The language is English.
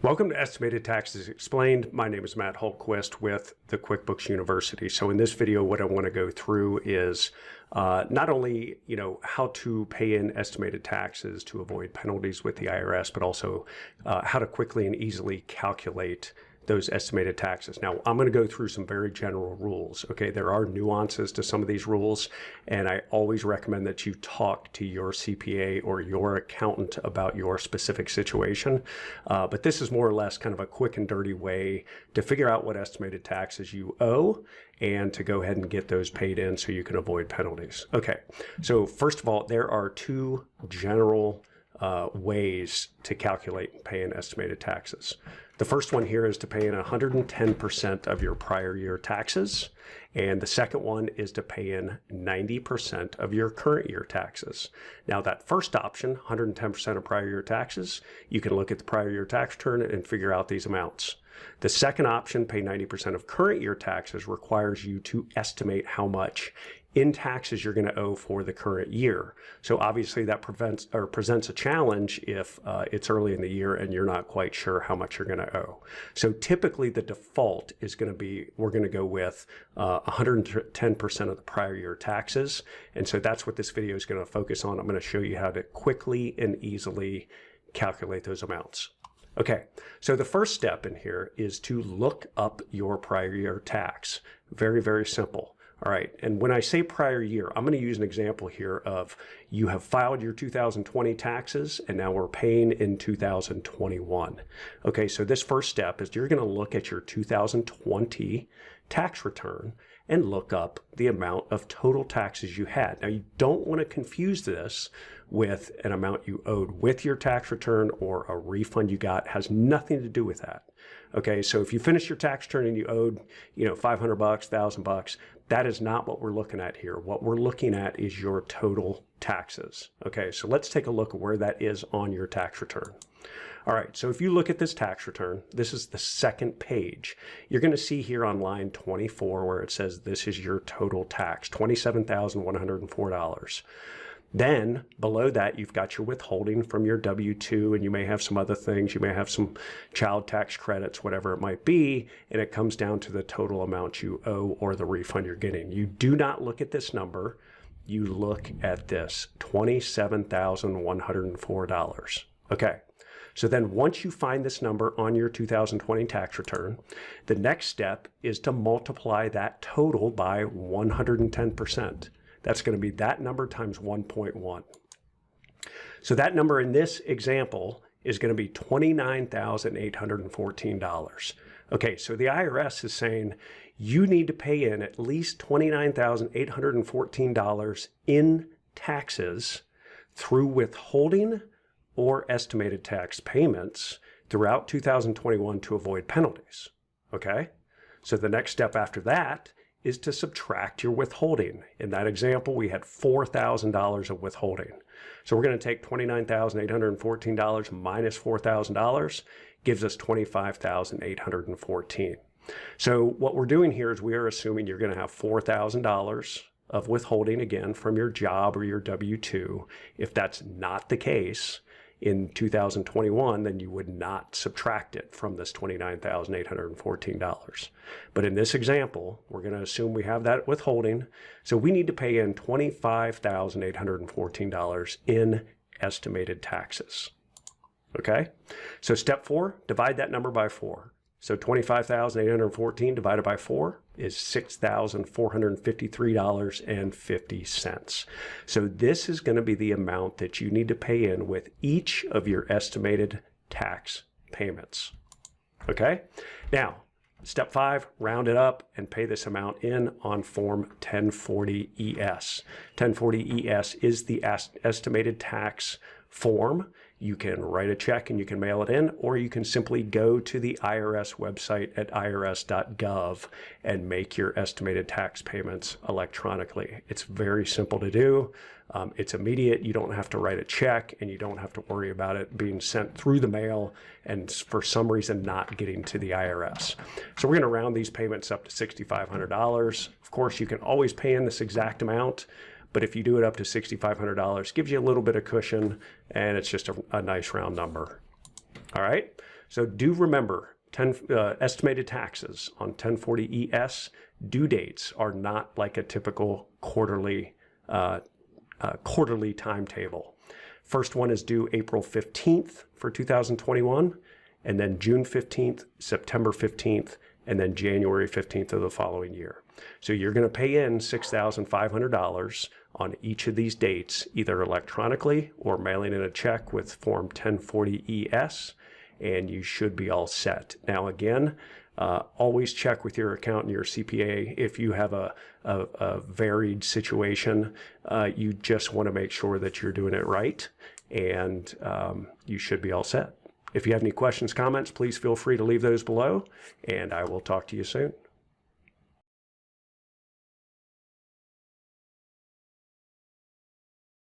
Welcome to Estimated Taxes Explained. My name is Matt Holtquist with the Quickbooks University. So in this video, what I want to go through is not only, how to pay in estimated taxes to avoid penalties with the IRS, but also how to quickly and easily calculate those estimated taxes. Now, I'm going to go through some very general rules. Okay, there are nuances to some of these rules, and I always recommend that you talk to your CPA or your accountant about your specific situation. But this is more or less kind of a quick and dirty way to figure out what estimated taxes you owe and to go ahead and get those paid in so you can avoid penalties. Okay, so first of all, there are two general ways to calculate and pay in estimated taxes. The first one here is to pay in 110% of your prior year taxes, and the second one is to pay in 90% of your current year taxes. Now that first option, 110% of prior year taxes, you can look at the prior year tax return and figure out these amounts. The second option, pay 90% of current year taxes, requires you to estimate how much in taxes you're going to owe for the current year. So obviously that presents a challenge if it's early in the year and you're not quite sure how much you're going to owe. So typically the default is going to be, we're going to go with 110% of the prior year taxes. And so that's what this video is going to focus on. I'm going to show you how to quickly and easily calculate those amounts. Okay, so the first step in here is to look up your prior year tax. Very, very simple. All right, and when I say prior year, I'm going to use an example here of you have filed your 2020 taxes and now we're paying in 2021. Okay, so this first step is you're going to look at your 2020 tax return and look up the amount of total taxes you had. Now, you don't want to confuse this with an amount you owed with your tax return or a refund you got. It has nothing to do with that. Okay, so if you finish your tax return and you owed, $500, $1,000, that is not what we're looking at here. What we're looking at is your total taxes. Okay, so let's take a look at where that is on your tax return. All right, so if you look at this tax return, this is the second page. You're going to see here on line 24 where it says this is your total tax, $27,104. Then below that, you've got your withholding from your W-2, and you may have some other things. You may have some child tax credits, whatever it might be, and it comes down to the total amount you owe or the refund you're getting. You do not look at this number. You look at this, $27,104. Okay. So then once you find this number on your 2020 tax return, the next step is to multiply that total by 110%. That's going to be that number times 1.1. So that number in this example is going to be $29,814. Okay, so the IRS is saying you need to pay in at least $29,814 in taxes through withholding or estimated tax payments throughout 2021 to avoid penalties. Okay, so the next step after that is to subtract your withholding. In that example, we had $4,000 of withholding. So we're going to take $29,814 minus $4,000, gives us $25,814. So what we're doing here is we are assuming you're going to have $4,000 of withholding again from your job or your W-2. If that's not the case in 2021, then you would not subtract it from this $29,814. But in this example, we're going to assume we have that withholding. So we need to pay in $25,814 in estimated taxes. Okay? So step 4, divide that number by 4. So $25,814 divided by 4 is $6,453.50. So this is going to be the amount that you need to pay in with each of your estimated tax payments. Okay? Now, step 5, round it up and pay this amount in on Form 1040-ES. 1040-ES is the estimated tax form. You can write a check and you can mail it in, or you can simply go to the IRS website at irs.gov and make your estimated tax payments electronically. It's very simple to do. It's immediate. You don't have to write a check and you don't have to worry about it being sent through the mail and for some reason not getting to the IRS. So we're going to round these payments up to $6,500. Of course, you can always pay in this exact amount, but if you do it up to $6,500, gives you a little bit of cushion, and it's just a nice round number. All right, So do remember, estimated taxes on 1040 ES due dates are not like a typical quarterly timetable. First one is due April 15th for 2021, and then June 15th, September 15th, and then January 15th of the following year. So you're going to pay in $6,500 on each of these dates, either electronically or mailing in a check with Form 1040 ES, and you should be all set. Now again, always check with your accountant, your CPA. If you have a varied situation, you just want to make sure that you're doing it right, and you should be all set. If you have any questions, comments, please feel free to leave those below, and I will talk to you soon.